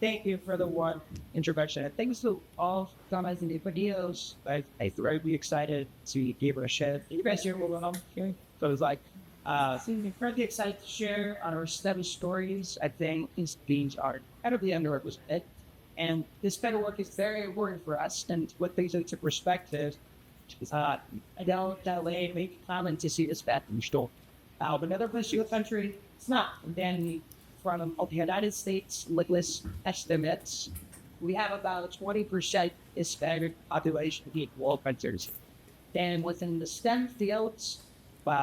thank you for the one introduction. And thanks to all comments in the videos. I'm really excited to give it a share. You guys hear what I'm hearing? So it's like, incredibly excited to share on our 7 stories. I think these themes are incredibly underrepresented. And this kind of work is very important for us. And what things into perspective, I know that way maybe common to see this bad in store. But another place in the country, it's not. And then from the United States litmus estimates, we have about 20% Hispanic population in all countries. Then within the STEM fields,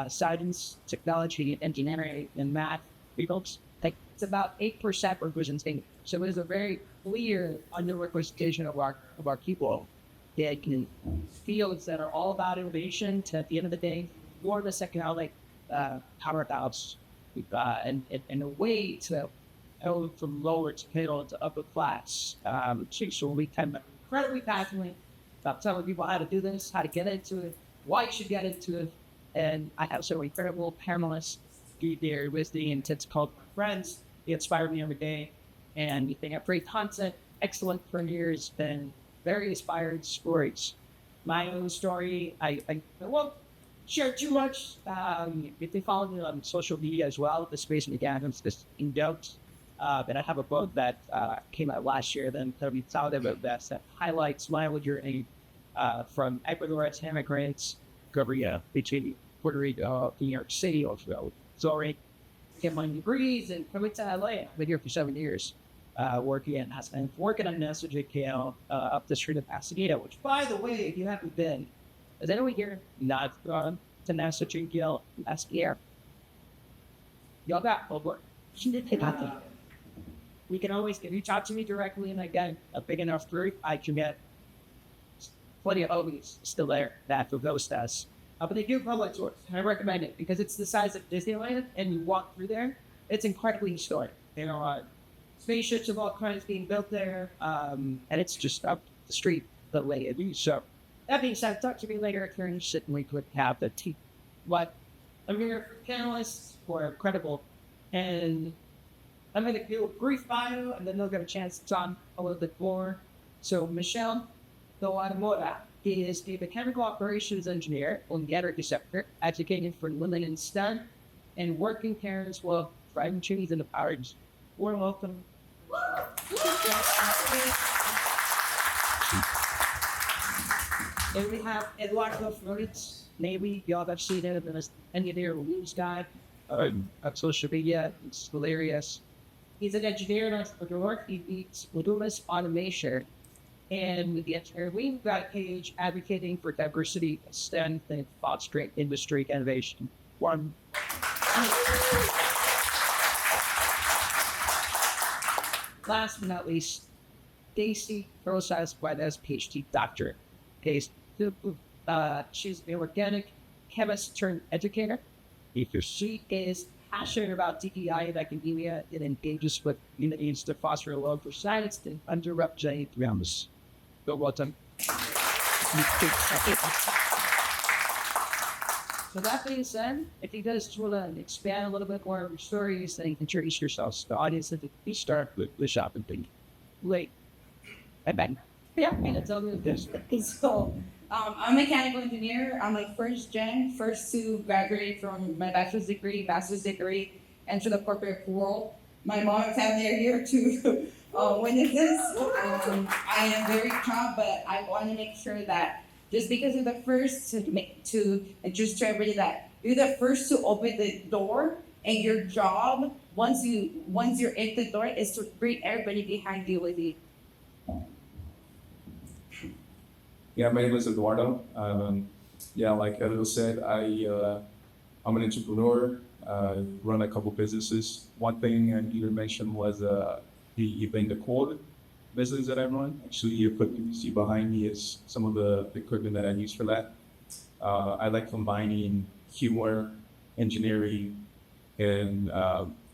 science, technology, engineering, and math fields, like it's about 8% representation. So it is a very clear underrepresentation of our people. They can fields that are all about innovation. To at the end of the day, more of this economic powerhouse, and a way to go from lower to middle to upper class. So we kind of incredibly passionate about telling people how to do this, how to get into it, why you should get into it. And I have some incredible panelists there with me, and it's called Friends. They inspire me every day, and they have great content, excellent premieres, and very inspired stories. My own story, I won't share too much. If they follow me on social media as well, the space and gatherings, this in doubt. But I have a book that came out last year, then that'll be talking about that highlights my own journey from Ecuador to immigrants, Korea, between Puerto Rico, New York City, also. Sorry, get my degrees and coming to LA. I've been here for 7 years, working on NASA JKL up the street of Pasadena, which, by the way, if you haven't been, has anyone here not gone to NASA JKL last year? Y'all got homework. We can always, if you talk to me directly and I get a big enough group, I can get plenty of OBs still there that will ghost us. But they do public tours, and I recommend it because it's the size of Disneyland, and you walk through there, it's incredibly historic. There are spaceships of all kinds being built there, and it's just up the street the way it is. So, that being said, talk to me later if you're interested, and we could have the tea. But I'm here for panelists who are incredible, and I'm going to do a brief bio, and then they'll get a chance to talk a little bit more. So, Michelle Mora is a mechanical operations engineer on the energy sector, advocating for women in STEM and working parents while driving change in the powers. Warm welcome. And we have Eduardo Flores. Maybe y'all have seen him as engineer news guy on social media. It's hilarious. He's an engineer in entrepreneur. He leads Latinos Automation. And with the engineer, we've got a page advocating for diversity, STEM, and fostering industry innovation. One. Last but not least, Daisy Rosas Guedes, PhD doctor. She's an organic chemist turned educator. She is passionate about DEI in academia and engages with communities to foster a love for science and underrepresented realms. So welcome. So that being said, if you guys want to expand a little bit more of your stories, then introduce yourselves to the audience. And please start with the shopping thing. Wait. I'm back. Yeah, that's all good. Yes. So, I'm a mechanical engineer. I'm like first to graduate from my bachelor's degree, master's degree, enter the corporate world. My mom and family are here to witness this. I am very proud, but I want to make sure that just because you're the first to introduce to everybody that you're the first to open the door, and your job once you're in the door is to bring everybody behind you with you. Yeah, my name is Eduardo. Like Edo said, I'm an entrepreneur. Run a couple businesses. One thing Peter mentioned was he made the code business that I run. Actually, you see behind me is some of the equipment that I use for that. I like combining humor, engineering, and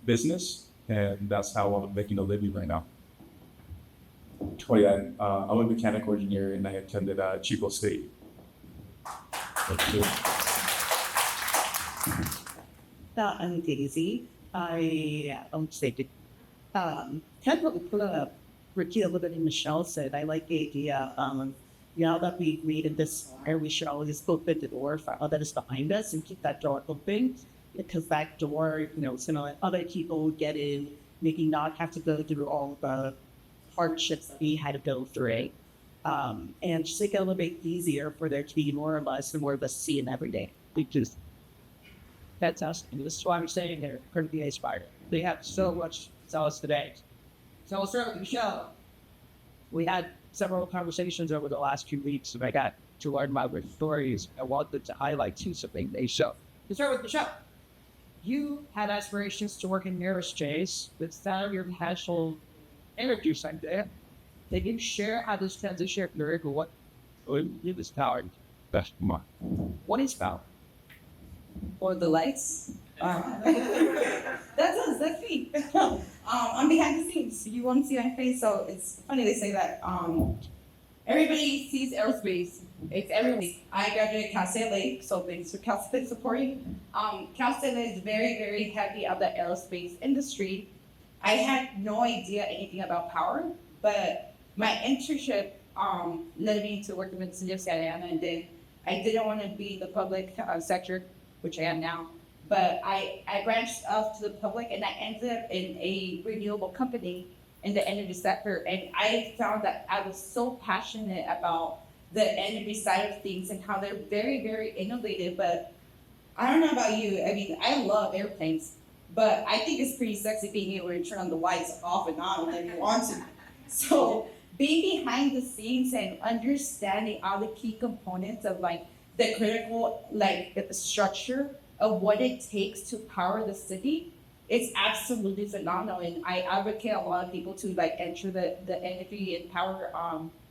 business, and that's how I'm making a living right now. I'm a mechanical engineer, and I attended Chico State. I'm Daisy. I own safety. Technically put up repeat a little bit in Michelle said. I like the idea, now that we created this fire, we should always open the door for all that is behind us and keep that door open, because that door, so other people get in, maybe not have to go through all the hardships that we had to go through. And just make it a little bit easier for there to be more of us and more of us seeing every day. Because that's us. And this is why I'm saying they're currently inspired. They have so much to tell us today. So we'll start with Michelle. We had several conversations over the last few weeks, and I got to learn about their stories. I wanted to highlight two something they show. We'll start with Michelle. You had aspirations to work in aerospace, but found your passion energy center. Can you share how this transition occurred, or what is power? Best month. What is power? Or the lights. That's us, that's me. I'm behind the scenes. You won't see my face, so it's funny they say that. Everybody sees aerospace. It's everybody. I graduated Cal State Lake, so thanks for Cal State supporting. Cal State Lake is very, very heavy of the aerospace industry. I had no idea anything about power, but my internship led me to working with the city of Santa Ana, and then I didn't want to be in the public sector, which I am now, but I branched off to the public, and I ended up in a renewable company in the energy sector, and I found that I was so passionate about the energy side of things and how they're very, very innovative. But I don't know about you, I mean, I love airplanes, but I think it's pretty sexy being able to turn on the lights off and on whenever you want to. So being behind the scenes and understanding all the key components of the critical the structure of what it takes to power the city, it's absolutely phenomenal. And I advocate a lot of people to enter the energy and power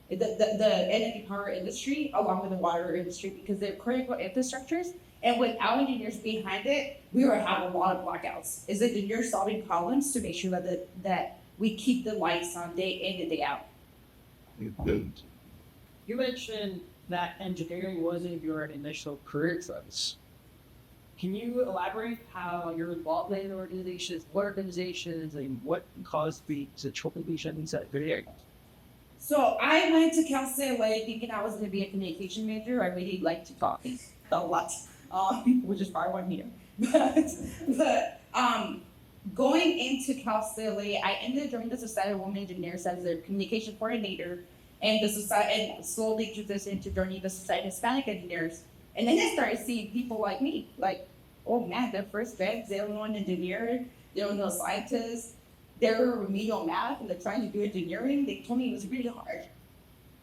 the energy power industry along with the water industry, because they're critical infrastructures. And without engineers behind it, we would have a lot of blackouts. Is engineers solving problems to make sure that we keep the lights on day in and day out. You mentioned that engineering wasn't your initial career choice. Can you elaborate how you're involved in organizations, what organizations, and what caused the transition to engineering? So I went to Cal State Lake thinking I was going to be a communication major. I really like to talk a lot, which is probably why I'm here. But going into Cal State Lake, I ended up joining the Society of Women Engineers as their communication coordinator, and the society, and slowly transitioned to joining the Society of Hispanic Engineers. And then I started seeing people like me, oh man, they're first grads, they don't know an engineer, they don't know scientists, they're remedial math, and they're trying to do engineering. They told me it was really hard.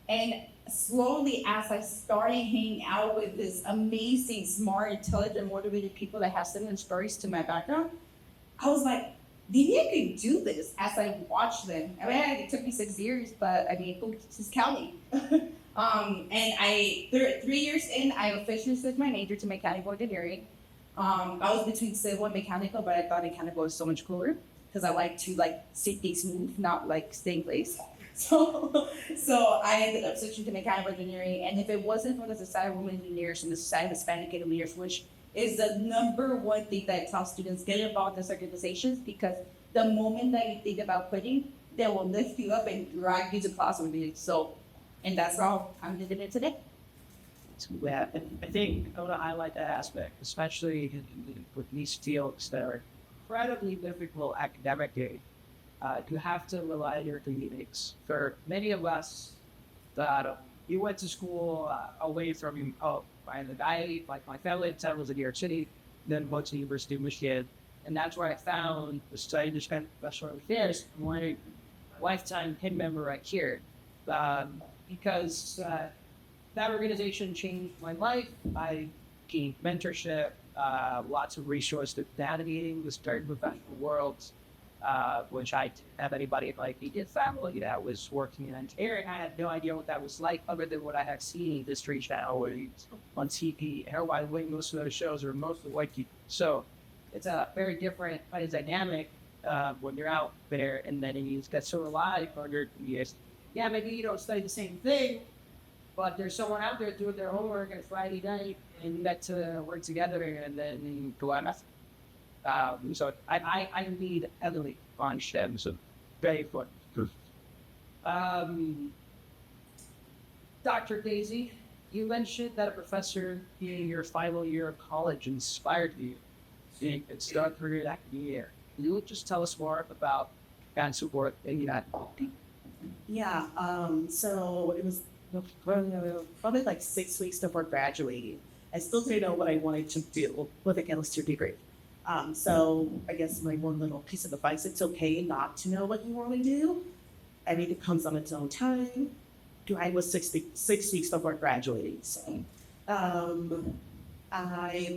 And slowly, as I started hanging out with this amazing, smart, intelligent, motivated people that have similar stories to my background, I was like, maybe I could do this as I watched them. I mean, it took me 6 years, but I mean, who's counting? And 3 years in, I officially switched my major to mechanical engineering. I was between civil and mechanical, but I thought mechanical was so much cooler because I like to see things move, not stay in place. So I ended up switching to mechanical engineering. And if it wasn't for the Society of Women Engineers and the Society of Hispanic Engineers, which is the number one thing that I tell students, get involved in these organizations, because the moment that you think about quitting, they will lift you up and drag you to class with you. So, and that's how I'm doing it today. Yeah, I think I want to highlight that aspect, especially with these fields that are incredibly difficult academically. You have to rely on your techniques. For many of us, you went to school away from my family at the time was in New York City, then went to the University of Michigan, and that's where I found the study to spend professional affairs, my lifetime pin member right here, because that organization changed my life. I gained mentorship, lots of resources navigating the starting professional world, which I didn't have anybody in my immediate family that was working in engineering. I had no idea what that was like, other than what I had seen in History Channel on TV. And by the way, most of those shows are mostly white people. So it's a very different kind of dynamic when you're out there, and then you get so alive on your years. Yeah, maybe you don't study the same thing, but there's someone out there doing their homework on Friday night, and you get to work together, and then you go out. So I need heavily on STEM, so very fun. Dr. Daisy, you mentioned that a professor in your final year of college inspired you to start a career in academia. Can you just tell us more about that support in that? Yeah, so it was probably like 6 weeks before graduating. I still didn't know what I wanted to do with a chemistry degree. So I guess my one little piece of advice, it's okay not to know what you want to do. I mean, it comes on its own time. I was 6 weeks before graduating. So I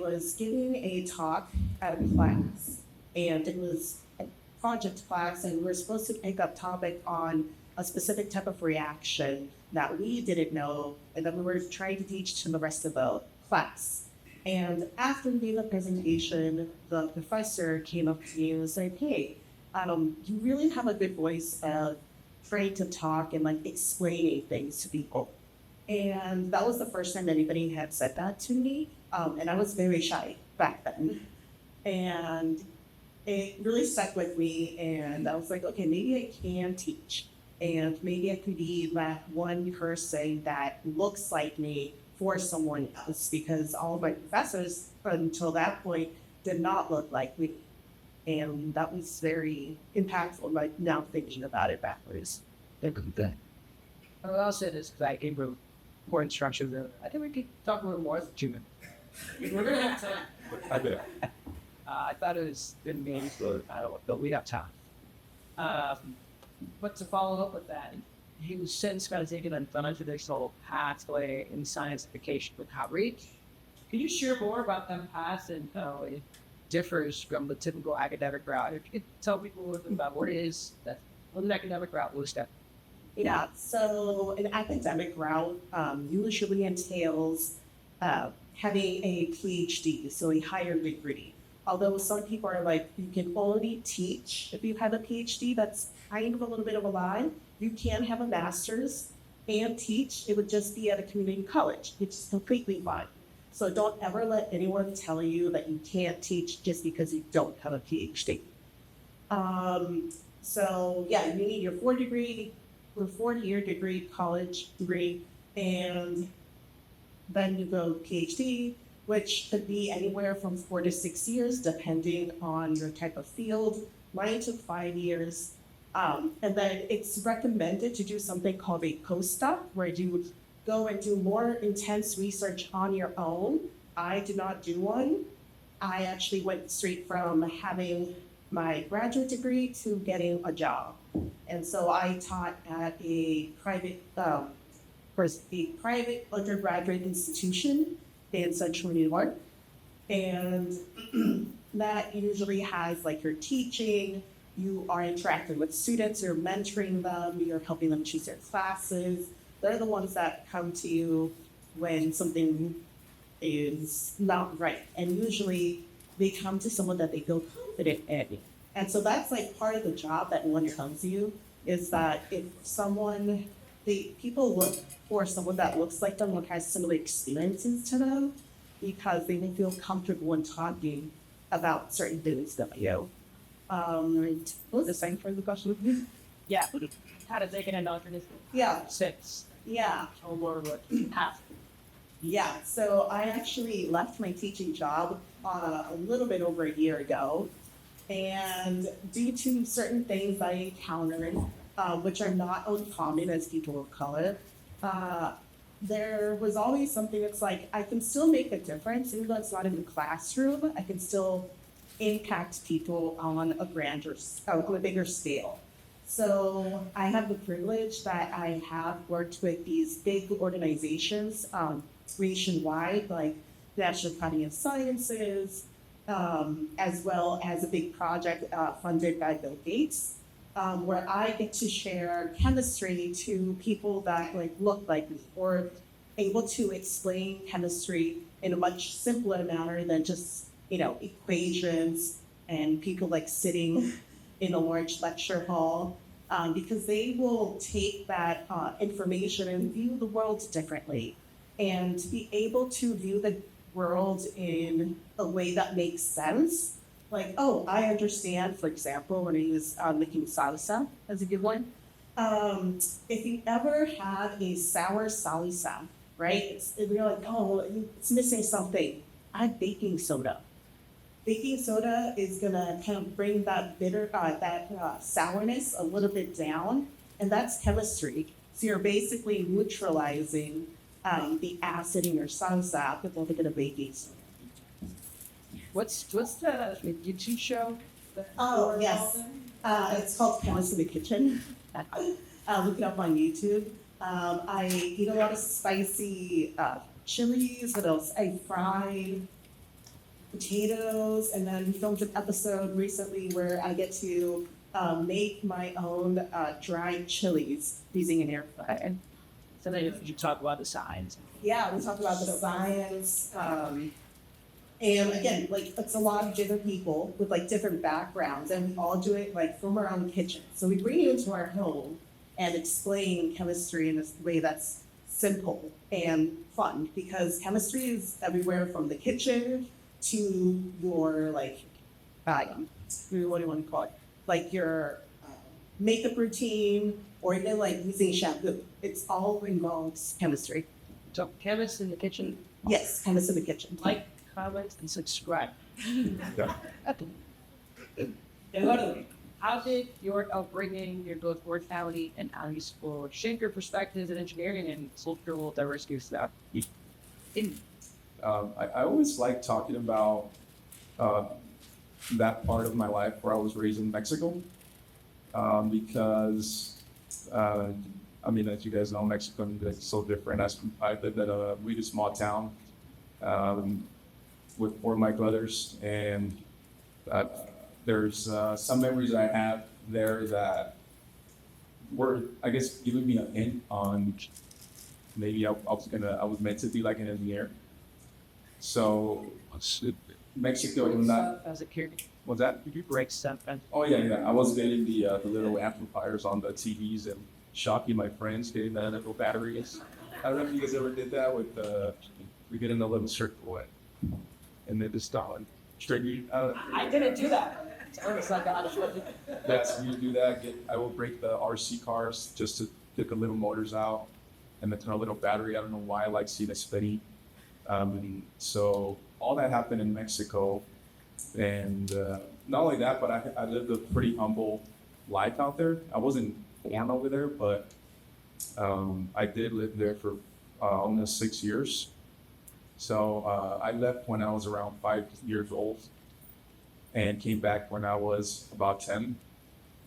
was giving a talk at a class, and it was a project class, and we were supposed to pick up topic on a specific type of reaction that we didn't know, and then we were trying to teach to the rest of the class. And after we gave the presentation, the professor came up to me and said, "Hey, you really have a good voice of trying to talk and like explaining things to people." And that was the first time anybody had said that to me. And I was very shy back then. And it really stuck with me. And I was like, okay, maybe I can teach. And maybe I could be that one person that looks like me for someone else, because all of my professors until that point did not look like me. And that was very impactful, like now thinking about it backwards. What I'll say is because I gave her more instructions. I think we could talk a little more as a human. We're going to have time. I bet. I thought it was good meeting, so I don't know, but we have time. But to follow up with that, he was since kind of taking an untraditional pathway in science education with outreach. Can you share more about that path and how it differs from the typical academic route? If you could tell people a little bit about what it is that what an academic route looks like. Yeah, so an academic route usually entails having a PhD, so a higher degree. Although some people are like, you can only teach if you have a PhD, that's kind of a little bit of a lie. You can have a master's and teach. It would just be at a community college, which is completely fine. So don't ever let anyone tell you that you can't teach just because you don't have a PhD. So yeah, you need your 4-year degree, college degree, and then you go PhD, which could be anywhere from 4 to 6 years, depending on your type of field. Mine took 5 years. And then it's recommended to do something called a postdoc, where you go and do more intense research on your own. I did not do one. I actually went straight from having my graduate degree to getting a job. And so I taught at a private undergraduate institution in Central New York. And that usually has like your teaching, you are interacting with students, you're mentoring them, you're helping them choose their classes. They're the ones that come to you when something is not right. And usually they come to someone that they feel confident in. And so that's like part of the job that one comes to you, is that if people look for someone that looks like them, or has similar experiences to them, because they will feel comfortable in talking about certain things that you. The same for the question. Yeah. How to take an alternate Yeah, 6 yeah. or more what half. Yeah, so I actually left my teaching job a little bit over a year ago, and due to certain things I encountered, which are not uncommon as people of color, there was always something that's like, I can still make a difference, even though it's not in the classroom. I can still impact people on a bigger scale. So I have the privilege that I have worked with these big organizations nationwide, like the National Academy of Sciences, as well as a big project funded by Bill Gates, where I get to share chemistry to people that like look like me, or able to explain chemistry in a much simpler manner than just equations and people like sitting in a large lecture hall, because they will take that information and view the world differently, and to be able to view the world in a way that makes sense. Like, oh, I understand, for example, when I was making salsa as a good one, If you ever have a sour salsa, right? You're like, oh, it's missing something. Add baking soda. Baking soda is gonna kind of bring that sourness a little bit down, and that's chemistry. So you're basically neutralizing the acid in your salsa with a little bit of baking soda. What's the YouTube show? Oh, yes. It's called Chemist in the Kitchen. Look it up on YouTube. I eat a lot of spicy chilies. What else? I fried potatoes, and then we filmed an episode recently where I get to make my own dried chilies using an air fryer. So then you talk about the science. Yeah, we talk about the science. And again, like it's a lot of different people with like different backgrounds, and we all do it like from our own kitchen. So we bring you into our home and explain chemistry in a way that's simple and fun, because chemistry is everywhere from the kitchen to your like, what do you want to call it? Like your makeup routine, or even like using shampoo. It's all involves chemistry. So chemists in the kitchen, Yes, chemists in the kitchen. like, comment, and subscribe. Yeah. How did your upbringing, your both mortality and high school shape your perspectives in engineering and cultural diversity stuff? I always like talking about that part of my life where I was raised in Mexico, because I mean, as you guys know, Mexico is so different. I lived in a really small town with 4 of my brothers, and there's some memories I have there that were, I guess, giving me a hint on maybe I was meant to be like an engineer. So Mexico was not. As a kid, What's that? did you break stuff? Oh yeah. I was getting the little amplifiers on the TVs and shocking my friends, getting the little batteries. I don't know if you guys ever did that with we get in a little circle and then just stop and straight. I didn't do that. I was like, That's you do that. I will break the RC cars just to take the little motors out and then turn a little battery. I don't know why I like seeing it spinning. So all that happened in Mexico, and not only that, but I lived a pretty humble life out there. I wasn't born over there, but I did live there for almost 6 years. So I left when I was around 5 years old and came back when I was about 10.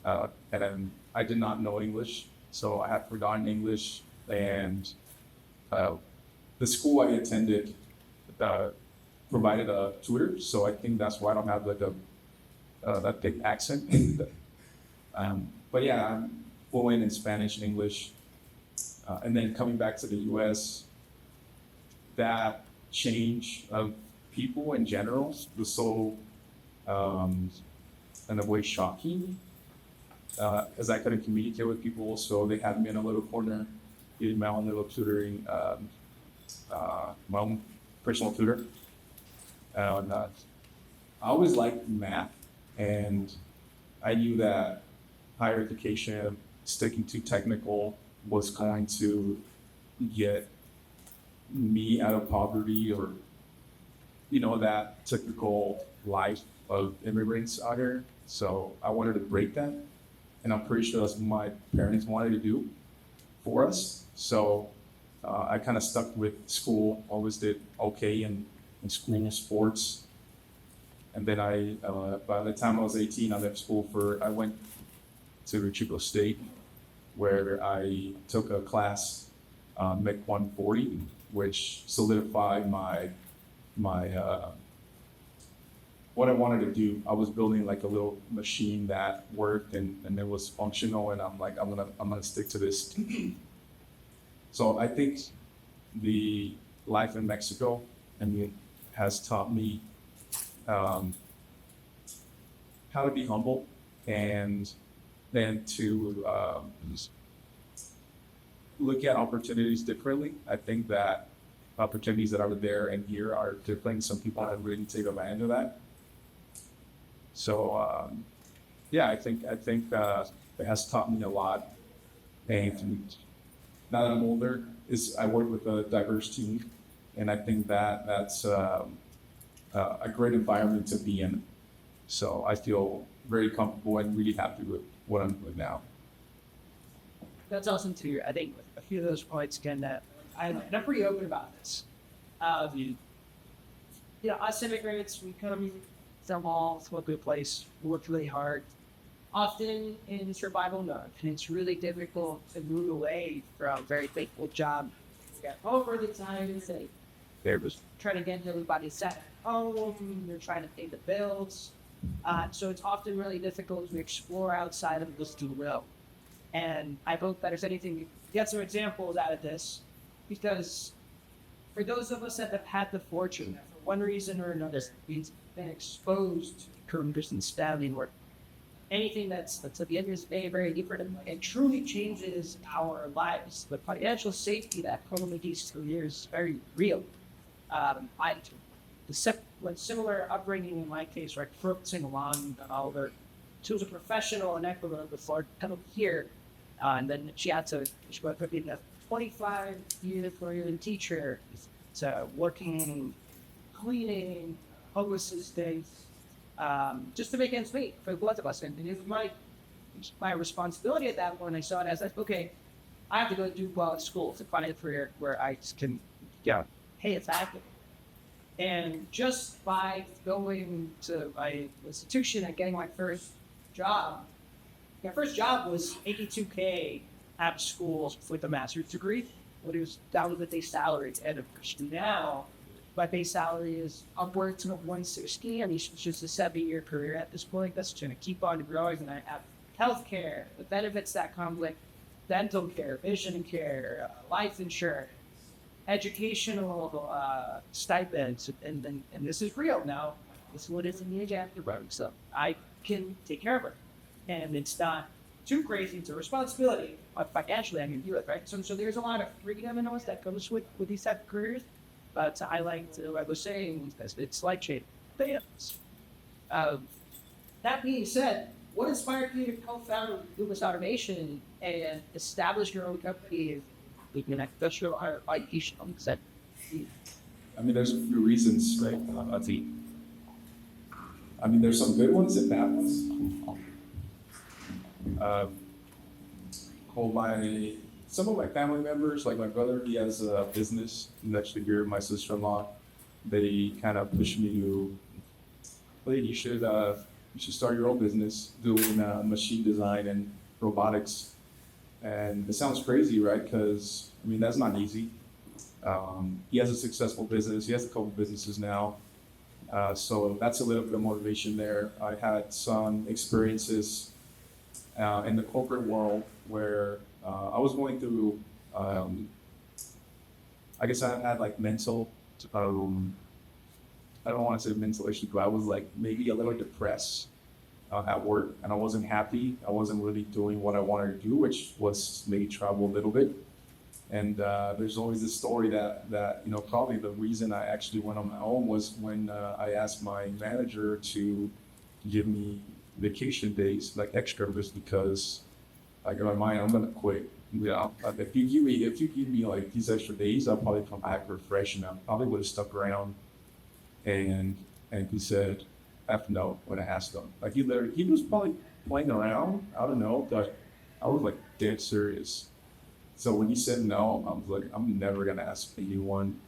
And then I did not know English, so I had forgotten English, and the school I attended provided a tutor, so I think that's why I don't have like that big accent. But yeah, I'm fluent in Spanish and English. And then coming back to the U.S., that change of people in general was so, in a way, shocking, because I couldn't communicate with people, so they had me in a little corner, getting my own little tutoring, my own personal tutor. And I always liked math, and I knew that higher education, sticking to technical, was going to get me out of poverty, or that typical life of immigrants out here. So I wanted to break that, and I'm pretty sure that's what my parents wanted to do for us. So I kind of stuck with school, always did okay in school sports. And then by the time I was 18, I left school I went to Chico State, where I took a class, MEC 140, which solidified my what I wanted to do. I was building like a little machine that worked and it was functional, and I'm like, I'm gonna stick to this. So I think the life in Mexico has taught me how to be humble, and then to look at opportunities differently. I think that opportunities that are there and here are different. Some people have really take advantage of that. So yeah, I think it has taught me a lot And now that I'm older, I work with a diverse team, and I think that's a great environment to be in. So I feel very comfortable and really happy with what I'm doing now. That's awesome to hear. I think a few of those points can, I'm pretty open about this. Us immigrants, we come from all over the place, work really hard, often in survival mode, and it's really difficult to move away from a very faithful job. You got over the time, they're just trying to get everybody set at home, they're trying to pay the bills. So it's often really difficult to explore outside of this real. And I hope that if anything, get some examples out of this, because for those of us that have had the fortune, for one reason or another, we've been exposed to current Christian studying or anything that's at the end of the day very different and truly changes our lives. The financial safety that comes with these 2 years is very real. Similar upbringing in my case, right, focusing on all the tools of professional and equitable before coming here. And then she went from being a 25-year teacher to working, cleaning, homeless estates, just to make ends meet for both of us. And it was my responsibility at that point. I saw it as, okay, I have to go do well at school to find a career where I can, pay it back. And just by going to my institution and getting my first job was $82K at school with a master's degree, but it was down to the base salary. And of course, now my base salary is upwards of 160, and it's just a 7-year career at this point. That's going to keep on growing, and I have healthcare, the benefits that come with dental care, vision care, life insurance, educational stipends, and this is real now. This is what is in the age after road, so I can take care of her, and it's not too crazy. It's a responsibility, but financially I can do it, right? So there's a lot of freedom in us that comes with these type of careers, but I like to, I was saying, it's life changing. That being said, what inspired you to co-found Loomis Automation and establish your own company? Industrial higher education. I mean, there's a few reasons, right? I mean, there's some good ones and bad ones. Some of my family members, like my brother, he has a business next to here. My sister-in-law, they kind of pushed me to, hey, you should start your own business doing machine design and robotics. And it sounds crazy, right? Because, I mean, that's not easy. He has a successful business. He has a couple businesses now. So that's a little bit of motivation there. I had some experiences in the corporate world where I was going through, I guess I had like mental, I don't want to say mental issues, but I was like maybe a little depressed at work, and I wasn't happy. I wasn't really doing what I wanted to do, which was maybe travel a little bit. And there's always this story that probably the reason I actually went on my own was when I asked my manager to give me vacation days, like extra, just because like in my mind I'm gonna quit. If you give me like these extra days, I'll probably come back refreshed, and I probably would have stuck around. And he said, F no, when I asked him. Like he was probably playing around, I don't know, but I was like dead serious. So when he said no, I was like, I'm never gonna ask anyone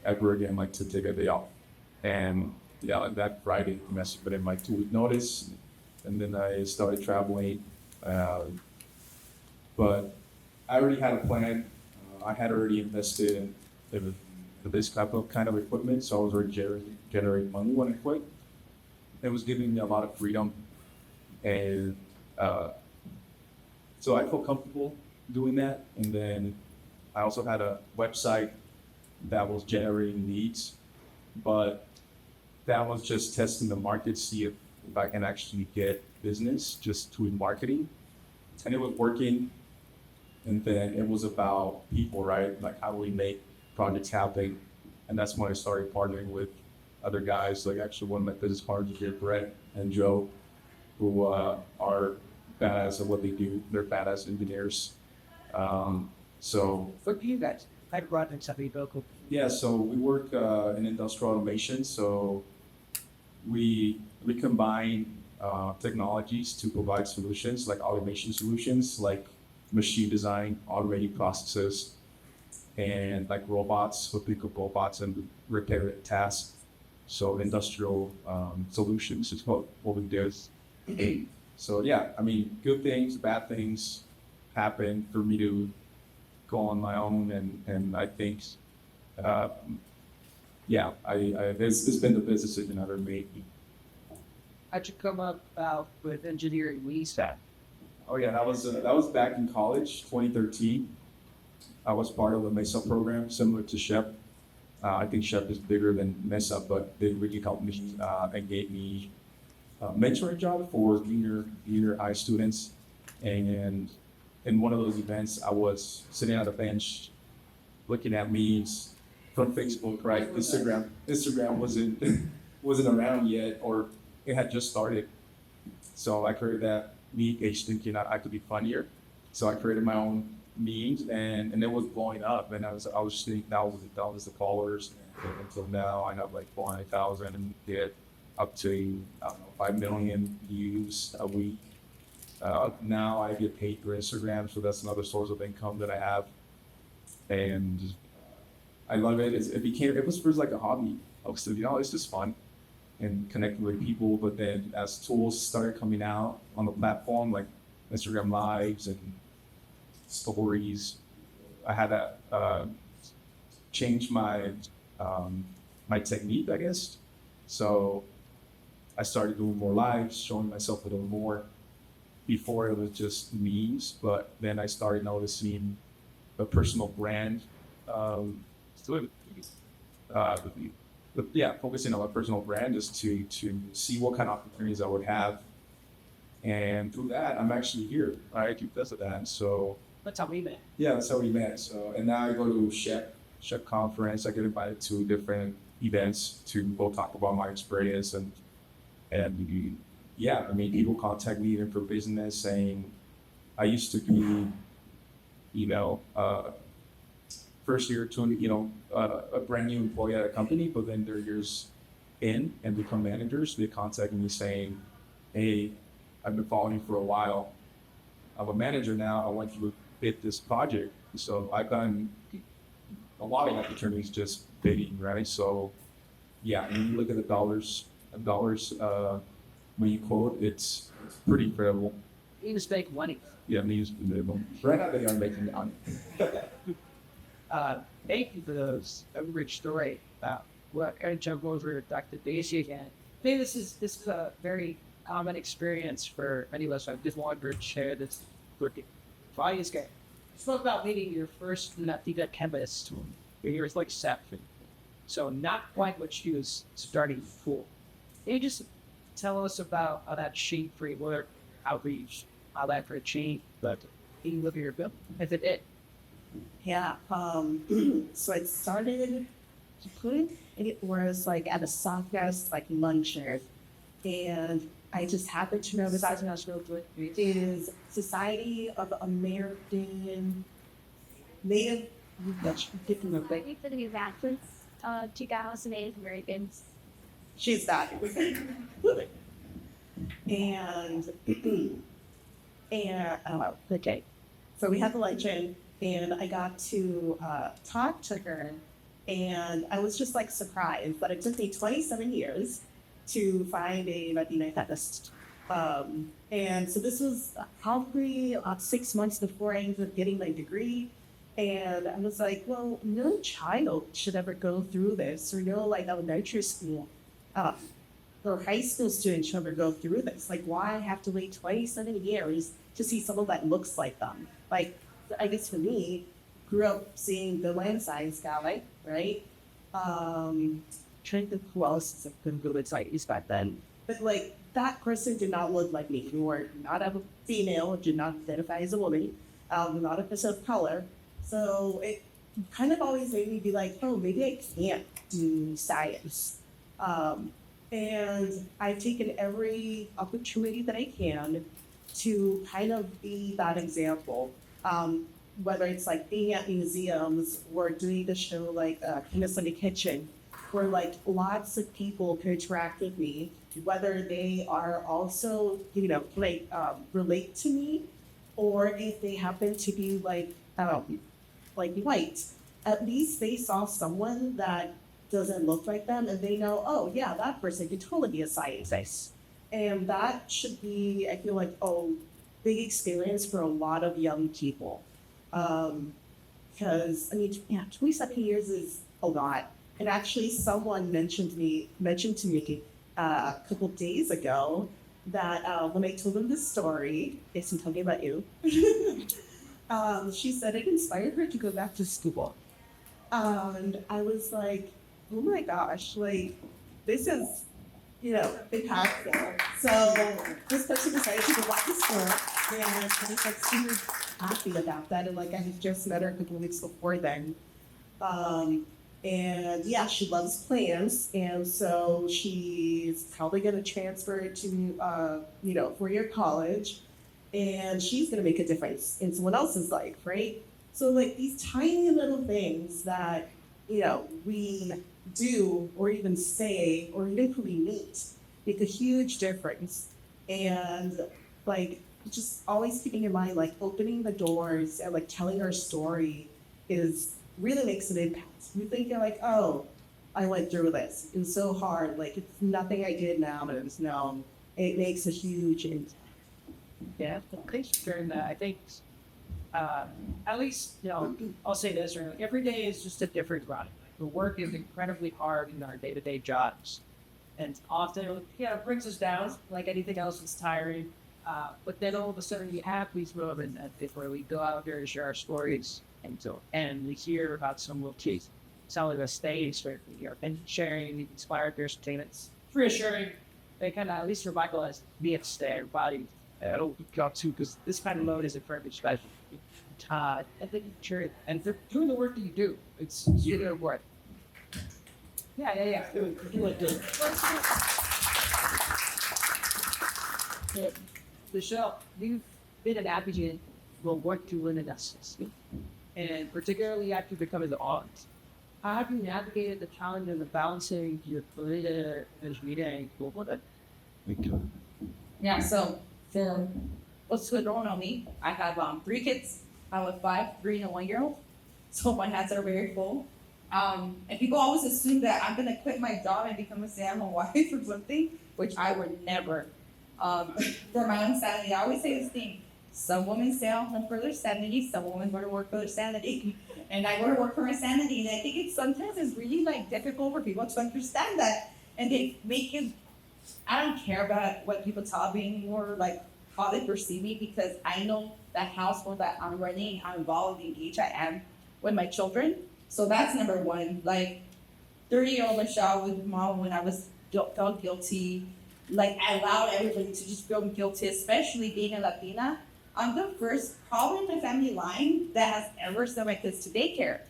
ever again like to take a day off. And yeah, like that Friday he messed with in my 2-week notice, and then I started traveling. But I already had a plan. I had already invested in this type of kind of equipment, so I was already generating money when I quit. It was giving me a lot of freedom, and so I felt comfortable doing that. And then I also had a website that was generating leads, but that was just testing the market, see if I can actually get business just doing marketing, and it was working. And then it was about people, right? Like how do we make projects happen? And that's when I started partnering with other guys, like actually one of my business partners here, Brett and Joe, who are badass at what they do. They're badass engineers. So What do you guys? I brought in something local. yeah, so we work in industrial automation. So we combine technologies to provide solutions like automation solutions, like machine design, automating processes, and like robots, what we call robots and repetitive tasks. So industrial solutions is what we do. So yeah, I mean, good things, bad things happen for me to go on my own, and I think, yeah, it's been the best decision I've ever made. How'd you come up with engineering research? Oh yeah, that was back in college, 2013. I was part of a MESA program similar to SHEP. I think SHEP is bigger than MESA, but they really helped me and gave me a mentoring job for junior high students. And in one of those events, I was sitting on a bench looking at memes from Facebook, right? Instagram wasn't around yet, or it had just started. So I created that meme page thinking that I could be funnier. So I created my own memes, and it was blowing up. And I was just thinking that was the followers. And until now, I have like 400,000 and get up to, I don't know, 5 million views a week. Now I get paid through Instagram, so that's another source of income that I have, and I love it. It was first like a hobby. I was, it's just fun and connecting with people. But then as tools started coming out on the platform, like Instagram Lives and Stories, I had to change my my technique, I guess. So I started doing more lives, showing myself a little more. Before it was just memes, but then I started noticing a personal brand. Yeah, focusing on my personal brand is to see what kind of opportunities I would have, and through that, I'm actually here, right, because of that. So That's how we met. yeah, that's how we met. So, and now I go to SHEP conference. I get invited to different events to go talk about my experience and yeah, I mean, people contact me even for business saying, I used to be, first year to, a brand new employee at a company, but then they're years in and become managers. They contact me saying, hey, I've been following you for a while. I'm a manager now. I want you to bid this project. So I've gotten a lot of opportunities just bidding, right? So yeah, when you look at the dollars, when you quote, it's pretty incredible. You just make money. Yeah, news incredible. Right now they are making money. Thank you for those rich story about what I jump over Dr. Daisy again. I think this is a very common experience for many of us. I just wanted to share this with you. Flying game. You spoke about meeting your first Latina chemist. You're like 7. So not quite what she was starting for. Can you just tell us about how that shaped for your outreach, how that for a change, but you look at your bill as it did. Yeah. So it started, it was like at a Southwest like luncheon, and I just happened to know this. It is Society of American Native. Waiting for the new batches, 2008 Americans. She's that. And okay. So we had the luncheon, and I got to talk to her, and I was just like surprised that it took me 27 years to find a Latina therapist. And so this was probably 6 months before I ended up getting my degree. And I was like, well, no child should ever go through this, or no like elementary school or high school student should ever go through this. Like, why have to wait 27 years to see someone that looks like them? Like, I guess for me, grew up seeing the land science guy, right? Trying to think who else is a good scientist back then. But like, that person did not look like me. You were not a female, did not identify as a woman, not a person of color. So it kind of always made me be like, oh, maybe I can't do science. And I've taken every opportunity that I can to kind of be that example. whether it's like being at museums or doing the show like Kindness in the Kitchen, where like lots of people can interact with me, whether they are also, like relate to me, or if they happen to be like white. At least they saw someone that doesn't look like them and they know, oh yeah, that person could totally be a scientist. And that should be, I feel like, big experience for a lot of young people. Because, 27 years is a lot. And actually someone mentioned to me a couple days ago that when I told them this story, yes, I'm talking about you, she said it inspired her to go back to school. And I was like, oh my gosh, like, this is, impactful. So this person decided to go back to school, and I was like super happy about that. And like, I had just met her a couple of weeks before then. And yeah, she loves plants, and so she's probably going to transfer to, four-year college, and she's going to make a difference in someone else's life, right? So like these tiny little things that, we do or even say or even who we meet make a huge difference. And like just always keeping in mind, like opening the doors and like telling our story really makes an impact. You think you're like, oh, I went through this. It was so hard. Like it's nothing I did now, but it makes a huge impact. Yeah, thanks for sharing that. I think, at least, I'll say this, right? Every day is just a different grind. The work is incredibly hard in our day-to-day jobs. And often, it brings us down, like anything else, it's tiring. But then all of a sudden, we have these moments where we go out there and share our stories. And we hear about some little kids selling a stage where we are sharing inspired their statements, reassuring. They kind of at least revitalize me and stay everybody. I don't got to, because this kind of load is incredibly special. And then sure, and for doing the work that you do, it's either what. Yeah. Do it. Michelle, you've been an advocate for what to win in justice, and particularly after becoming the audience. How have you navigated the challenge of balancing your political and media and global? Yeah, so for what's going on me, I have 3 kids. I have a 5, 3, and a 1-year-old. So my hands are very full. And people always assume that I'm gonna quit my job and become a stay-at-home wife or something, which I would never. For my own sanity, I always say this thing: some women stay at home for their sanity, some women go to work for their sanity, and I go to work for my sanity. And I think sometimes it's really like difficult for people to understand that, and they make it. I don't care about what people tell me anymore, like how they perceive me, because I know the household that I'm running, how involved and engaged I am with my children. So that's number one. Like 30-year-old Michelle with mom, when I felt guilty, like I allowed everybody to just feel guilty, especially being a Latina. I'm the first probably in my family line that has ever sent my kids to daycare.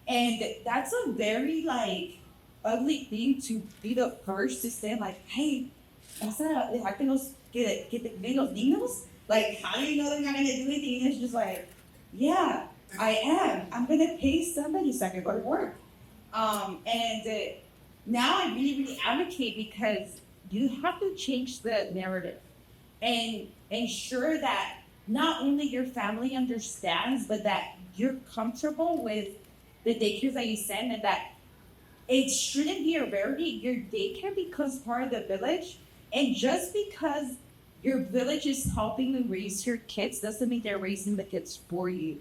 And that's a very like ugly thing to be the first to say like, hey, that's not a Latinos get the niños. Like, how do you know they're not gonna do anything? And it's just like, yeah, I am. I'm gonna pay somebody so I can go to work. Now I really, really advocate, because you have to change the narrative and ensure that not only your family understands, but that you're comfortable with the daycares that you send, and that it shouldn't be a rarity. Your daycare becomes part of the village, and just because your village is helping you raise your kids doesn't mean they're raising the kids for you.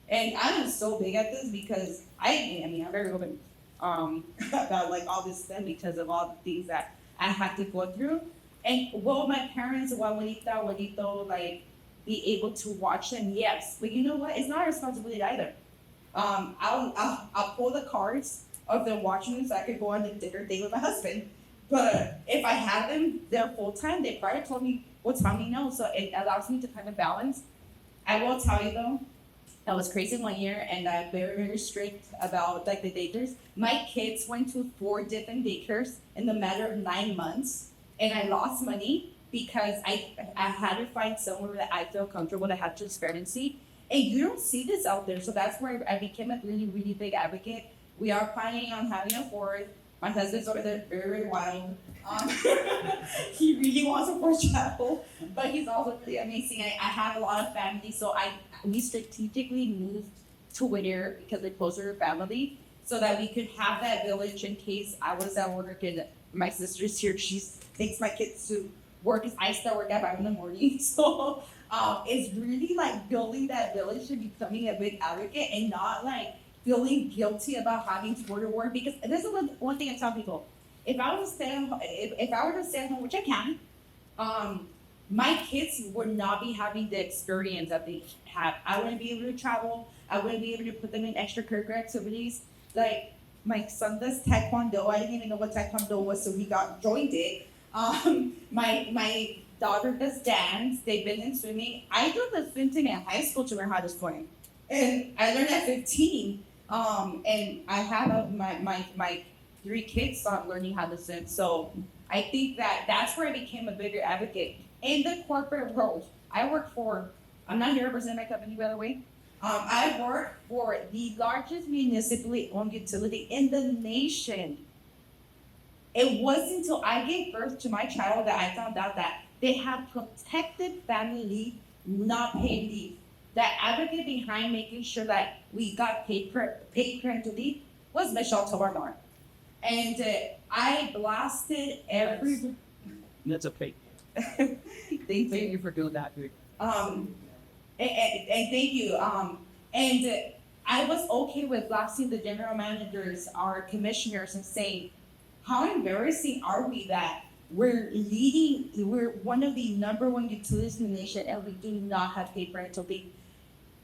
And I'm so big at this because I'm very open about like all this stuff because of all the things that I had to go through. And will my parents, abuelito, like be able to watch them? Yes, but you know what? It's not a responsibility either. I'll pull the cards of them watching me so I could go on a dinner date with my husband. But if I had them there full time, they probably told me what time we know. So it allows me to kind of balance. I will tell you though, I was crazy one year, and I'm very, very strict about like the daycares. My kids went to 4 different daycares in the matter of 9 months, and I lost money because I had to find somewhere that I felt comfortable, that had transparency. And you don't see this out there. So that's where I became a really, really big advocate. We are planning on having a fourth. My husband's over there very wild. He really wants a fourth child, but he's also really amazing. I have a lot of family, so we strategically moved to Whittier because it's closer to family, so that we could have that village in case I was at work and my sister's here. She takes my kids to work because I start work at 5 in the morning. So it's really like building that village and becoming a big advocate and not like feeling guilty about having to go to work, because this is one thing I tell people. If I were to stay at home, which I can, my kids would not be having the experience that they have. I wouldn't be able to travel. I wouldn't be able to put them in extracurricular activities. Like my son does taekwondo. I didn't even know what taekwondo was, so he joined it. My daughter does dance. They've been in swimming. I did the swim team in high school to learn how to swim, and I learned at 15. And I have my 3 kids start learning how to swim. So I think that's where I became a bigger advocate in the corporate world. I'm not here to represent my company, by the way. I work for the largest municipally owned utility in the nation. It wasn't until I gave birth to my child that I found out that they have protected family leave, not paid leave. That advocate behind making sure that we got paid parental leave was Michelle Tovarnar. And I blasted every. That's okay. Thank Thank you for doing that, dude. And thank you. And I was okay with blasting the general managers, our commissioners, and saying, how embarrassing are we that we're one of the number 1 utilities in the nation and we do not have paid parental leave.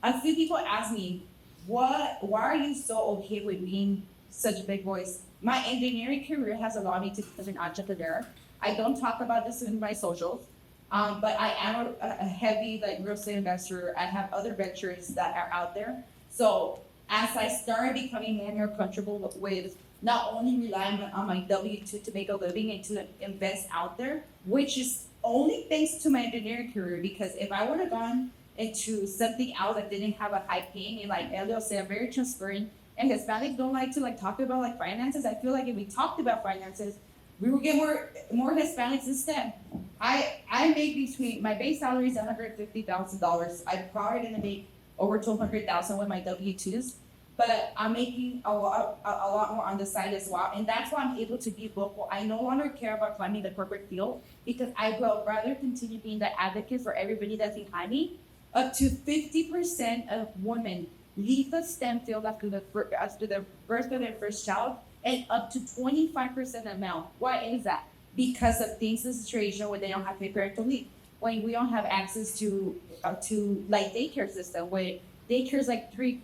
A few people ask me, why are you so okay with being such a big voice? My engineering career has allowed me to be an entrepreneur. I don't talk about this in my socials, but I am a heavy real estate investor. I have other ventures that are out there. So as I started becoming more comfortable with not only relying on my W-2 to make a living and to invest out there, which is only thanks to my engineering career, because if I would have gone into something else that didn't have a high paying, and like Elio said, I'm very transparent, and Hispanics don't like to talk about finances. I feel like if we talked about finances, we would get more Hispanics in STEM. I make between, my base salary is $150,000. I'm probably gonna make over $200,000 with my W-2s, but I'm making a lot more on the side as well, and that's why I'm able to be vocal. I no longer care about climbing the corporate field because I will rather continue being the advocate for everybody that's behind me. Up to 50% of women leave the STEM field after the birth of their first child, and up to 25% of male. Why is that? Because of things in the situation where they don't have paid parental leave, when we don't have access to daycare system, where daycare is like $3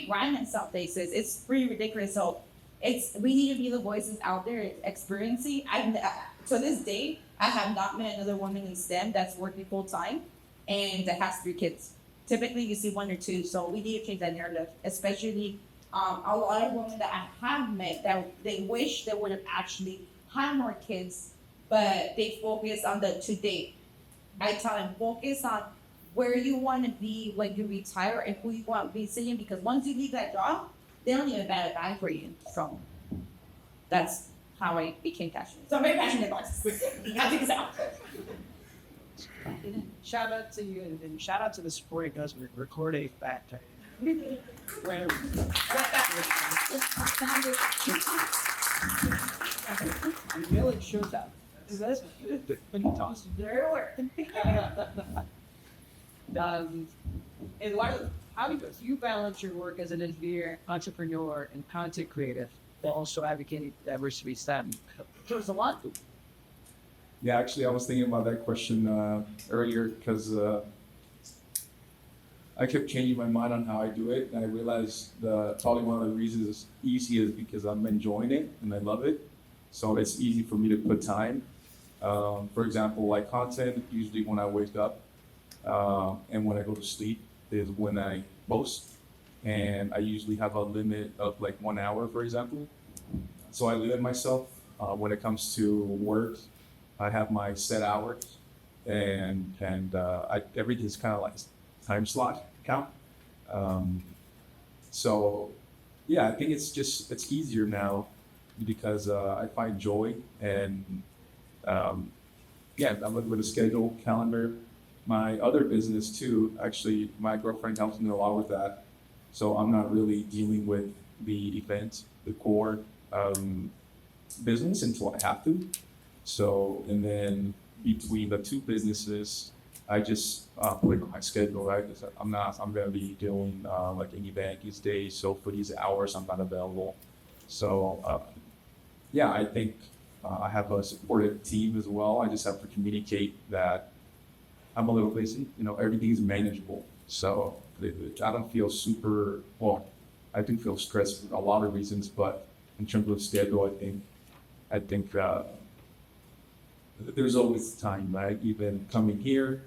grand in some places. It's pretty ridiculous. So we need to be the voices out there experiencing. To this day, I have not met another woman in STEM that's working full time and that has 3 kids. Typically, you see 1 or 2. So we need to change that narrative, especially a lot of women that I have met that they wish they would have actually had more kids, but they focus on the today. I tell them, focus on where you want to be when you retire and who you want to be sitting, because once you leave that job, they don't even bat a dime for you. So that's how I became passionate. So I'm very passionate about this. You gotta take this out. Shout out to you, and shout out to the support it does with recording fat time. Where the village shows up. That's when he talks. There work. And how do you balance your work as an engineer, entrepreneur, and content creator, while also advocating diversity STEM? There's a lot to. Yeah, actually, I was thinking about that question earlier because I kept changing my mind on how I do it, and I realized probably one of the reasons it's easy is because I'm enjoying it and I love it. So it's easy for me to put time. For example, like content, usually when I wake up and when I go to sleep is when I post. And I usually have a limit of 1 hour, for example. So I limit myself when it comes to work. I have my set hours and everything's kind of like time slot. account. So yeah, I think it's easier now because I find joy and yeah, I'm with a schedule, calendar. My other business too, actually, my girlfriend helps me a lot with that. So I'm not really dealing with the event, the core business until I have to. So, and then between the two businesses, I just put it on my schedule, right? 'Cause I'm going to be doing like an event these days. So for these hours, I'm not available. So, yeah, I think I have a supportive team as well. I just have to communicate that I'm a little lazy. You know, everything is manageable. So I don't feel super, well, I do feel stressed for a lot of reasons, but in terms of schedule, I think there's always time, right? Even coming here,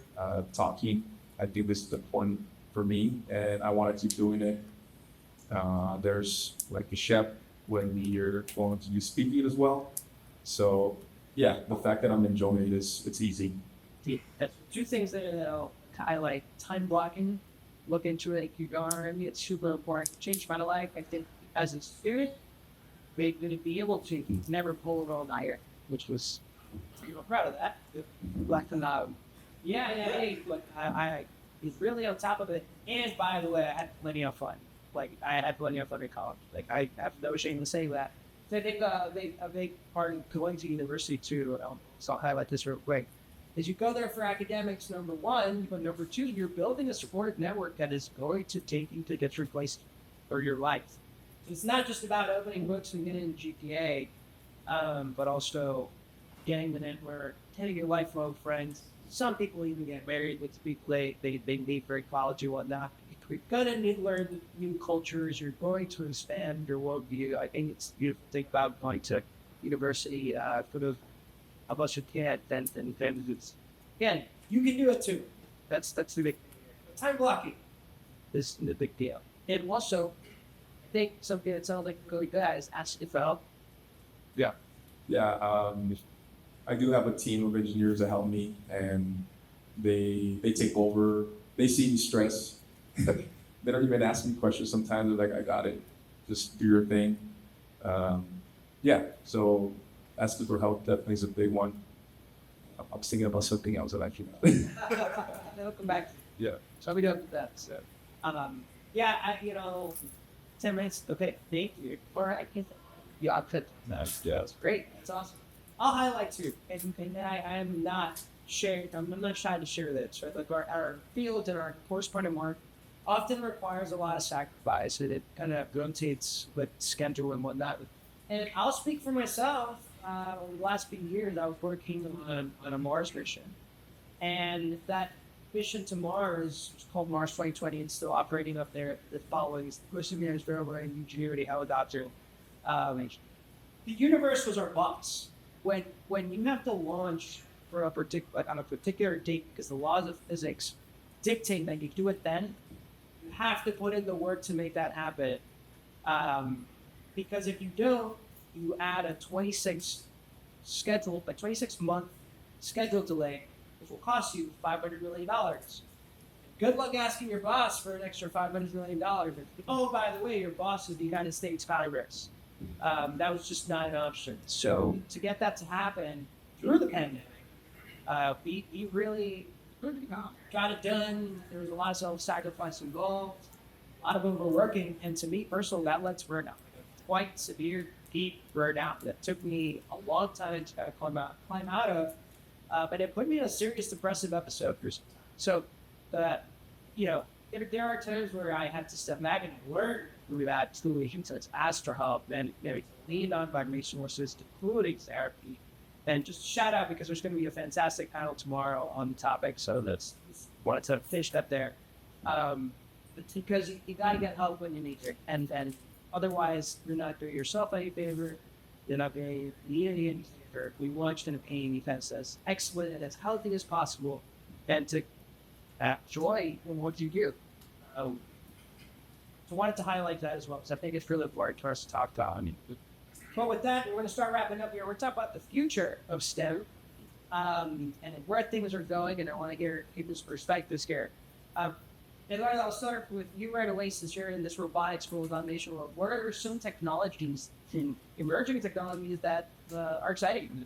talking, I think this is important for me and I want to keep doing it. There's like a chef when you're going to do speaking as well. So yeah, the fact that I'm enjoying it it's easy. Two things there that I'll highlight: time blocking. Look into it. Keep going. I mean, it's super important. Changed my life. I think as a student, we're going to be able to never pull it all nighter, which was I'm proud of that. Like look, I he's really on top of it. And by the way, I had plenty of fun. Like I had plenty of fun in college. Like I have no shame to say that. So I think a big part of going to university too. So I'll highlight this real quick. Is you go there for academics, number one, but number two, you're building a supportive network that is going to take you to get your place or your life. It's not just about opening books and getting GPA, but also getting the network, getting your lifelong friends. Some people even get married with people they leave for college and whatnot. You're gonna need to learn new cultures. You're going to expand your worldview. I think it's beautiful to think about going to university for those of us who can't. Then it's again, you can do it too. That's the big time blocking is the big deal. And also, I think something that sounds like really good is asking for help. Yeah. I do have a team of engineers that help me, and they take over. They see me stress. They don't even ask me questions. Sometimes they're like, "I got it. Just do your thing." Yeah. So asking for help definitely is a big one. I'm thinking about something else that I can. They'll come back. Yeah. So we do that. So, yeah, 10 minutes. Okay, thank you. Or I guess the outfit. Nice. Yeah. That's great. That's awesome. I'll highlight too. And I am not sharing. I'm not shy to share this. Right? Like our field and our course part of work often requires a lot of sacrifice. And it kind of rotates with schedule and whatnot. And I'll speak for myself. Over the last few years, I was working on a Mars mission, and that mission to Mars was called Mars 2020. It's still operating up there. The following is Perseverance, Verify, Ingenuity, Helicopter. The universe was our boss. When you have to launch for on a particular date, because the laws of physics dictate that you do it then, you have to put in the work to make that happen. Because if you don't, you add a 26 month schedule delay, which will cost you $500 million. Good luck asking your boss for an extra $500 million. Oh, by the way, your boss is the United States Congress. That was just not an option. So to get that to happen through the pandemic, we really got it done. There was a lot of self-sacrifice involved, a lot of overworking, and to me personally, that led to burnout. Quite severe, deep burnout that took me a long time to climb out of, but it put me in a serious depressive episode. So, there are times where I had to step back and learn through that situation. So it's asked for help and maybe lean on my resources, including therapy. And just shout out because there's going to be a fantastic panel tomorrow on the topic. So that's wanted to finish that there. Because you got to get help when you need it, and otherwise, you're not doing yourself any favor. You're not doing the community any favor. We want you to paint defense as excellent and as healthy as possible, and to joy in what you do. So I wanted to highlight that as well, because I think it's really important for us to talk about. But with that, we're going to start wrapping up here. We're talking about the future of STEM and where things are going, and I want to hear people's perspectives here. And I'll start with you right away since you're in this robotics world, automation world. What are some technologies, emerging technologies that are exciting?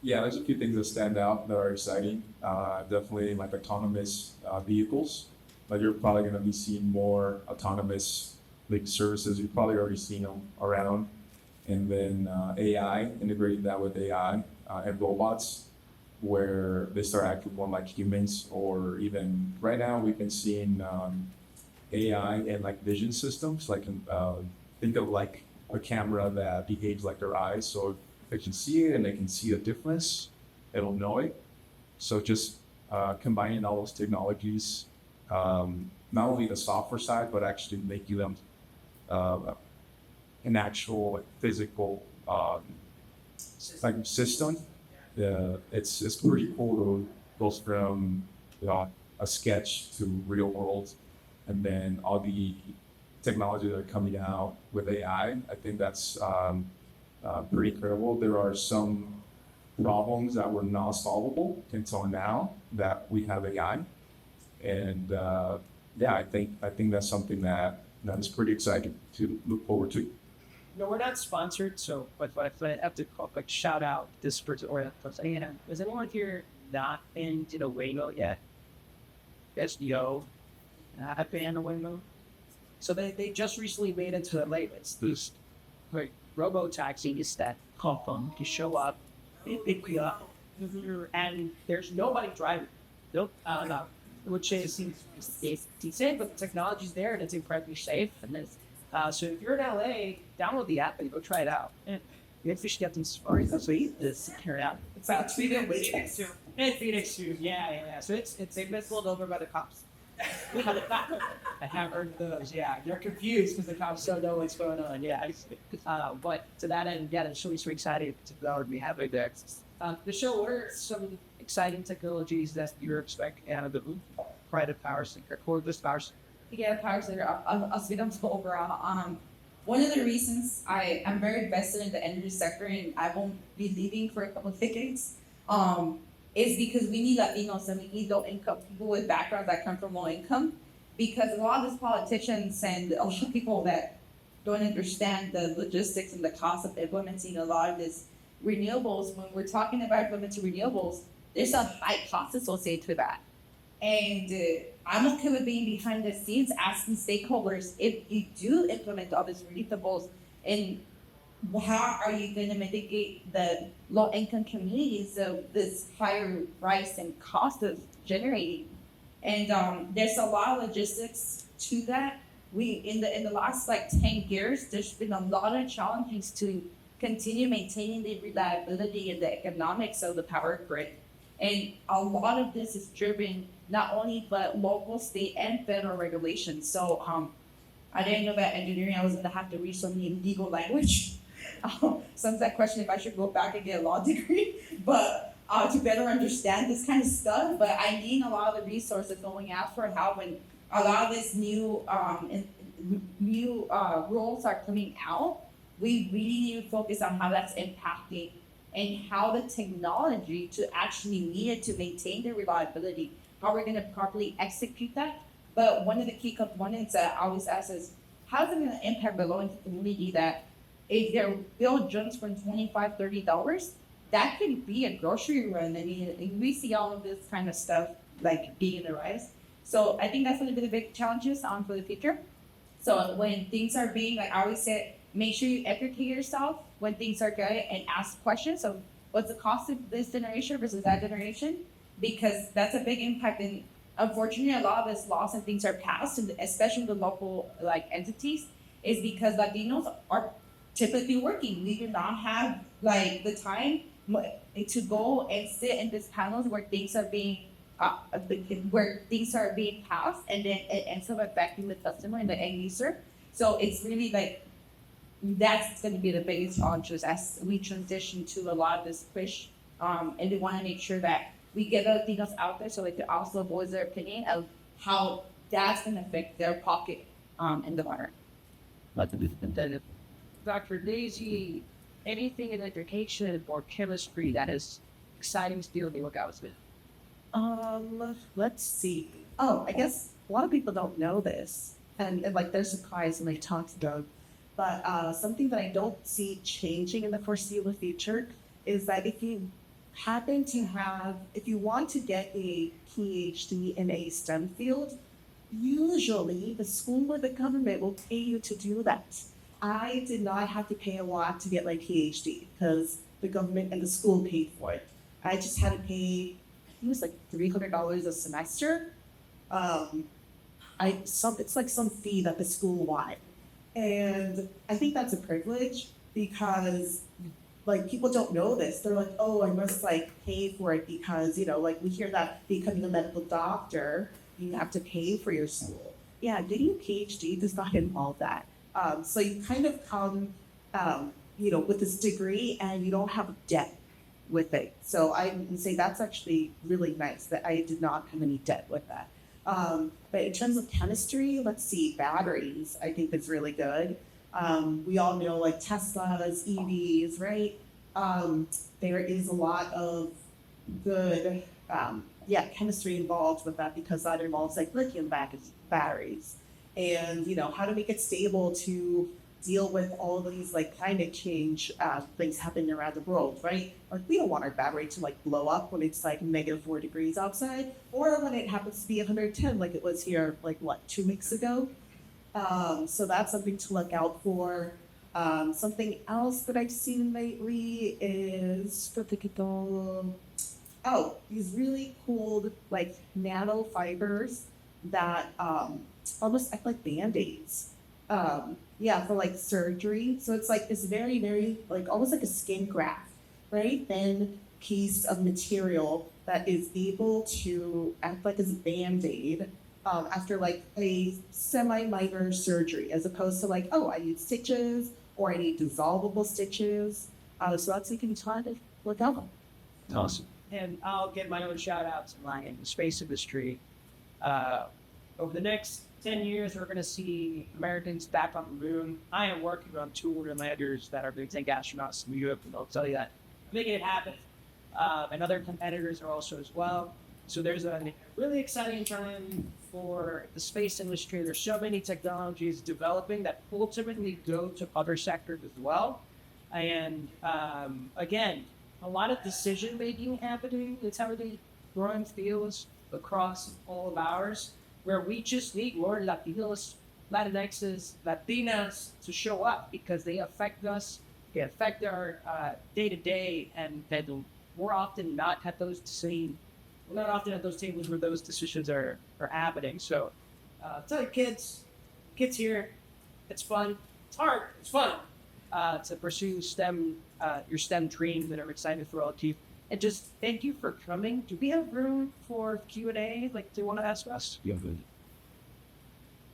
Yeah, there's a few things that stand out that are exciting. Definitely like autonomous vehicles. Like you're probably going to be seeing more autonomous like services. You've probably already seen them around. And then AI, integrating that with AI and robots, where they start acting more like humans, or even right now we've been seeing AI and like vision systems. Like think of like a camera that behaves like their eyes, so if they can see it and they can see the difference, it'll know it. So just combining all those technologies, not only the software side, but actually making them an actual like, physical like system. It's pretty cool to go from a sketch to real world, and then all the technology that are coming out with AI. I think that's pretty incredible. There are some problems that were not solvable until now that we have AI, and yeah, I think that's something that is pretty exciting to look forward to. No, we're not sponsored, so but I have to call, like shout out this person or that person. You know, has anyone here not been to the Waymo yet? Yes, yo, I've been to Waymo. So they just recently made it to LA. It's these like robo taxis that come from you show up, they pick you up, and there's nobody driving. Nope, no, which is it's decent, but the technology's there and it's incredibly safe. And it's so if you're in LA, download the app and go try it out. And you have to get them safaris. That's what you just carry out. It's about Phoenix too. And Phoenix too. Yeah. So they've been pulled over by the cops. I have heard those. Yeah, they're confused because the cops don't know what's going on. Yeah, but to that end, yeah, that's really so excited to be having there. The show. What are some exciting technologies that you're expecting out of the private power sector, cordless power sector? Yeah, power sector. I'll speak up to overall. One of the reasons I'm very invested in the energy sector and I won't be leaving for a couple of decades, is because we need Latinos and we need low income people with backgrounds that come from low income. Because a lot of these politicians and a lot of people that don't understand the logistics and the cost of implementing a lot of this renewables, when we're talking about implementing renewables, there's a high cost associated with that. And I'm okay with being behind the scenes asking stakeholders if you do implement all these renewables, and how are you going to mitigate the low income communities of this higher price and cost of generating? And there's a lot of logistics to that. We in the last like 10 years, there's been a lot of challenges to continue maintaining the reliability and the economics of the power grid. And a lot of this is driven not only but local, state, and federal regulations. So I didn't know about engineering. I was going to have to read some legal language. Sometimes I question if I should go back and get a law degree, but to better understand this kind of stuff. But I need a lot of the resources going out for help, when a lot of these new rules are coming out. We really need to focus on how that's impacting and how the technology to actually need it to maintain the reliability, how we're going to properly execute that. But one of the key components that I always ask is, how is it going to impact the low-income community that if their bill jumps from $25, $30, that could be a grocery run. I mean, we see all of this kind of stuff like being in the rise. So I think that's going to be the big challenges for the future. So when things are being, like I always say, make sure you educate yourself when things are good and ask questions of what's the cost of this generation versus that generation, because that's a big impact. And unfortunately, a lot of this laws and things are passed, and especially the local like entities, is because Latinos are typically working. We do not have like the time to go and sit in these panels where things are being passed, and then it ends up affecting the customer and the end user. So it's really like that's going to be the biggest challenges as we transition to a lot of this push, and we want to make sure that we get the Latinos out there so they can also voice their opinion of how that's going to affect their pocket in the water. Dr. Daisy, anything in education or chemistry that is exciting to you look out with? Let's see. Oh, I guess a lot of people don't know this, and like they're surprised when they talk to them. But something that I don't see changing in the foreseeable future is that if you want to get a PhD in a STEM field, usually the school or the government will pay you to do that. I did not have to pay a lot to get my PhD because the government and the school paid for it. I just had to pay, I think it was like $300 a semester. It's like some fee that the school wanted. And I think that's a privilege because like people don't know this. They're like, oh, I must like pay for it because, like we hear that becoming a medical doctor, you have to pay for your school. Yeah, getting a PhD does not involve that. So you kind of come, with this degree and you don't have debt with it. So I would say that's actually really nice that I did not have any debt with that. But in terms of chemistry, let's see, batteries, I think is really good. We all know like Teslas, EVs, right? There is a lot of good, chemistry involved with that because that involves like lithium batteries and, how to make it stable to deal with all these like climate change things happening around the world, right? Like we don't want our battery to like blow up when it's like -4 degrees outside, or when it happens to be 110 like it was here like 2 weeks ago. So that's something to look out for. Something else that I've seen lately is these really cool like nanofibers that almost act like band-aids. For like surgery. So it's like this very, very like almost like a skin graft, very thin piece of material that is able to act like as a band-aid after like a semi-minor surgery, as opposed to like, oh, I need stitches or I need dissolvable stitches. So that's something you try to look out on. Awesome. And I'll get my own shout out to my space industry. Over the next 10 years, we're going to see Americans back on the moon. I am working on 2 landers that are going to take astronauts to Europe, and I'll tell you that. Making it happen. And other competitors are also as well. So there's a really exciting time for the space industry. There's so many technologies developing that ultimately go to other sectors as well. And again, a lot of decision making happening in some of the growing fields across all of ours, where we just need more Latinos, Latinxes, Latinas to show up because they affect us, they affect our day-to-day, and we're not often at those tables where those decisions are happening. So tell your kids here, it's fun, it's hard, it's fun to pursue your STEM dreams, and I'm excited for all of you. And just thank you for coming. Do we have room for Q&A? Like, do you want to ask us? Yeah, good.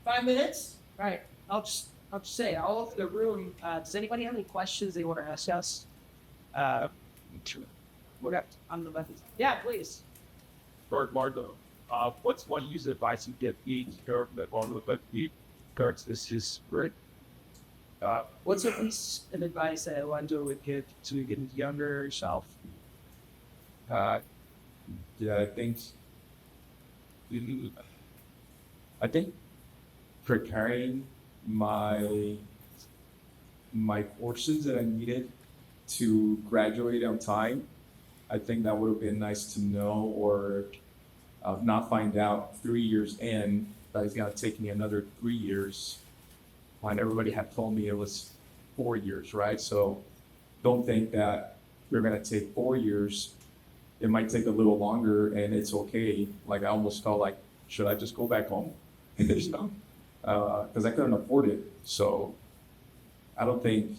5 minutes? All right. I'll just say, all over the room, does anybody have any questions they want to ask us? What up on the left? Yeah, please. Margo, what's one use of advice you give each government on the cards? This is great. What's a piece of advice that I want to give to get younger self? I think preparing my courses that I needed to graduate on time, I think that would have been nice to know, or not find out 3 years in that it's going to take me another 3 years when everybody had told me it was 4 years, right? So don't think that you're going to take 4 years. It might take a little longer, and it's okay. Like I almost felt like, should I just go back home? Because I couldn't afford it. So I don't think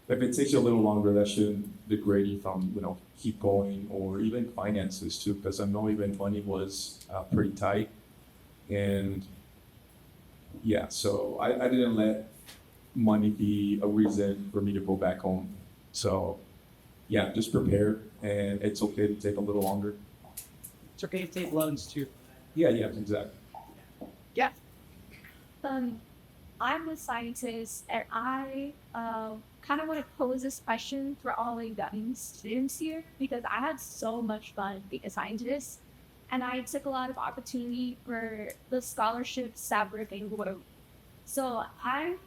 if it takes you a little longer, that shouldn't degrade you from keep going, or even finances too. Because I know even money was pretty tight, and yeah. So I didn't let money be a reason for me to go back home. So yeah, just prepare, and it's okay to take a little longer. It's okay to take loans too. Yeah, exactly. Yeah. I'm a scientist, and I kind of want to pose this question for all the young students here, because I had so much fun being a scientist. and I took a lot of opportunity for the scholarship fabric and growth. So I'm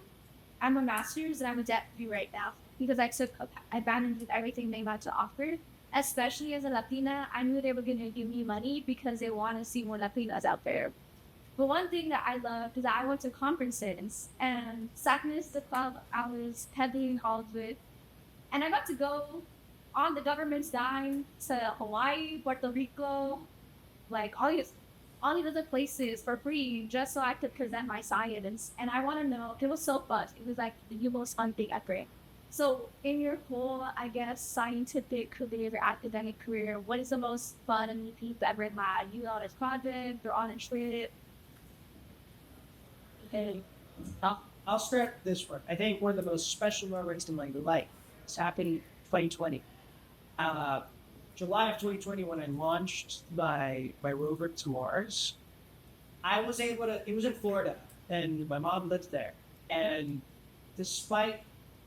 a master's and I'm a deputy right now because I took advantage of everything they had to offer. Especially as a Latina, I knew they were going to give me money because they want to see more Latinas out there. But one thing that I loved is that I went to conferences, and SACNAS, the club I was heavily involved with, and I got to go on the government's dime to Hawaii, Puerto Rico, like all these other places for free just so I could present my science. And I want to know, it was so fun. It was like the most fun thing ever. So in your whole, I guess, scientific career or academic career, what is the most fun and you've ever had? You on a project or on a trip? And I'll start this one. I think one of the most special moments in my life is happening in 2020. July of 2020, when I launched my rover to Mars, I was able to, it was in Florida, and my mom lives there. And despite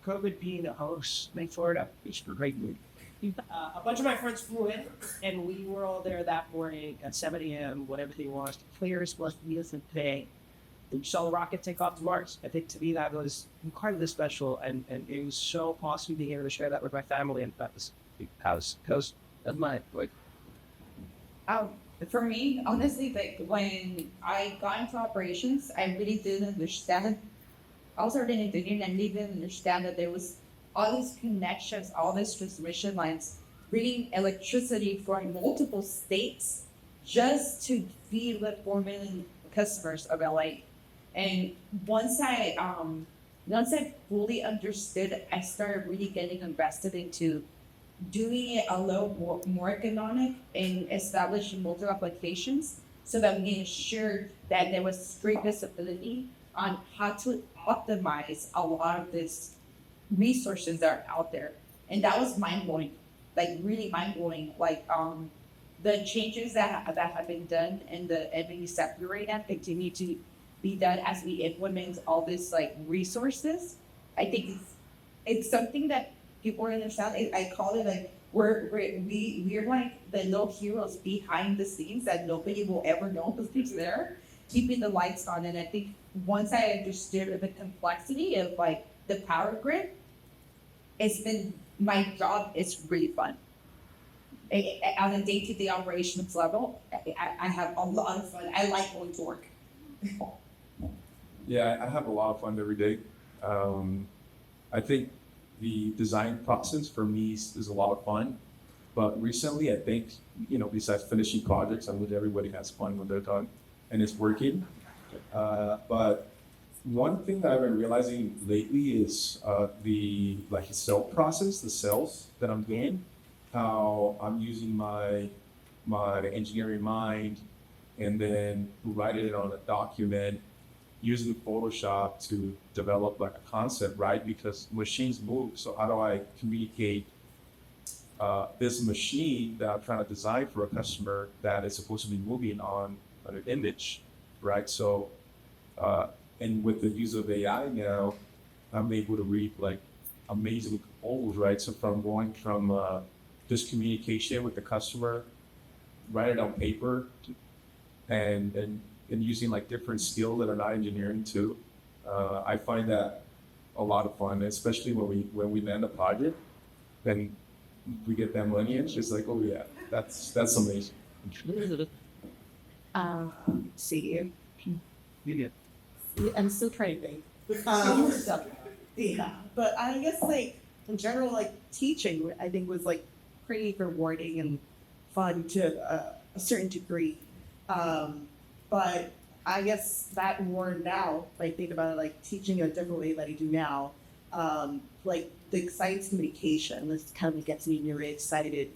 COVID being a host in Florida, it's a great mood. A bunch of my friends flew in, and we were all there that morning at 7 a.m. when everything was clear as was the day. We saw the rocket take off to Mars. I think to me that was incredibly special, and it was so awesome being able to share that with my family. And that was because of my like. For me, honestly, like when I got into operations, I really didn't understand. I was already in the union and didn't understand that there was all these connections, all these transmission lines, bringing electricity from multiple states just to feed the 4 million customers of LA. And once I fully understood, I started really getting invested into doing it a little more economic and establishing multiple applications so that we ensured that there was great visibility on how to optimize a lot of these resources that are out there. And that was mind-blowing, like really mind-blowing. Like the changes that have been done in the energy sector right now continue to be done as we implement all these like resources. I think it's something that people understand. I call it like we're like the little heroes behind the scenes that nobody will ever know who's there, keeping the lights on. And I think once I understood the complexity of like the power grid, it's been my job is really fun. On a day-to-day operations level, I have a lot of fun. I like going to work. Yeah, I have a lot of fun every day. I think the design process for me is a lot of fun. But recently, I think, besides finishing projects, I wish everybody has fun when they're done and it's working. But one thing that I've been realizing lately is the cell process, the cells that I'm doing, how I'm using my engineering mind and then writing it on a document, using Photoshop to develop like a concept, right? Because machines move. So how do I communicate this machine that I'm trying to design for a customer that is supposed to be moving on an image, right? So, and with the use of AI now, I'm able to read like amazing proposals, right? So from going from just communication with the customer, write it on paper, and using like different skills that are not engineering too. I find that a lot of fun, especially when we land a project, then we get that money. It's just like, oh yeah, that's amazing. See, Yeah. I'm still trying to think. Yeah, but I guess like in general, like teaching, I think was like pretty rewarding and fun to a certain degree. But I guess that more now, like think about it, like teaching in a different way that I do now, like the science communication, this kind of gets me really excited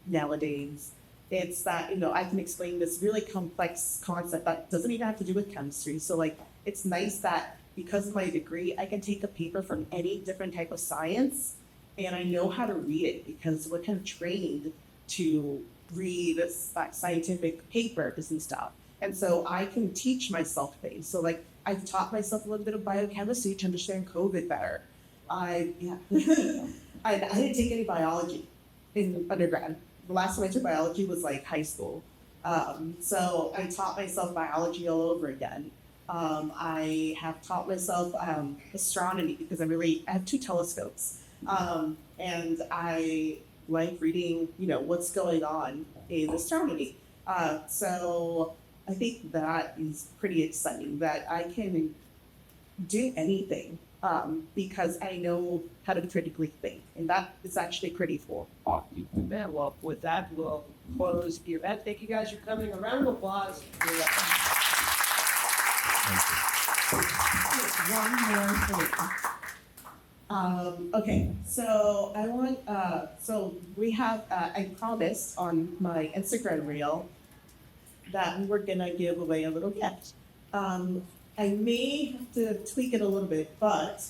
nowadays. It's that, I can explain this really complex concept that doesn't even have to do with chemistry. So like, it's nice that because of my degree, I can take a paper from any different type of science and I know how to read it because we're kind of trained to read scientific papers and stuff. And so I can teach myself things. So like, I've taught myself a little bit of biochemistry to understand COVID better. I didn't take any biology in undergrad. the last time I took biology was like high school. So I taught myself biology all over again. I have taught myself astronomy because I have two telescopes. And I like reading, what's going on in astronomy. So I think that is pretty exciting that I can do anything because I know how to critically think. And that is actually pretty cool. Man, well, with that, we'll close the event. Thank you guys for coming. A round of applause. One more thing. Okay, so I want, so we have, I promised on my Instagram reel that we were gonna give away a little gift. I may have to tweak it a little bit, but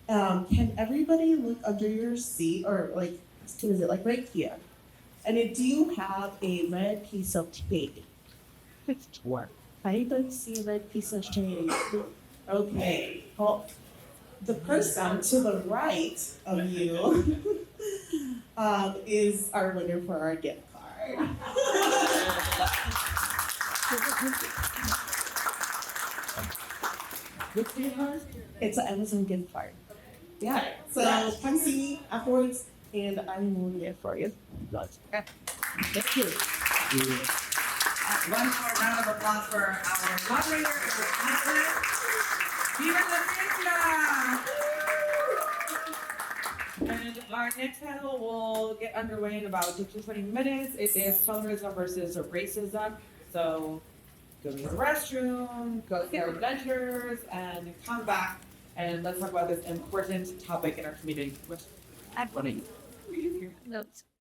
can everybody look under your seat or like, is it like right here? And do you have a red piece of tape? What? I don't see a red piece of tape. Okay, well, the person to the right of you is our winner for our gift card. What's the card? It's an Amazon gift card. Yeah, so come see me afterwards and I will get it for you. Nice. Thank you. One more round of applause for our moderator, Viva la fiesta! And our next panel will get underway in about 15 to 20 minutes. It is colorism versus racism. So go to the restroom, go get our lectures, and come back and let's talk about this important topic in our community. I've notes.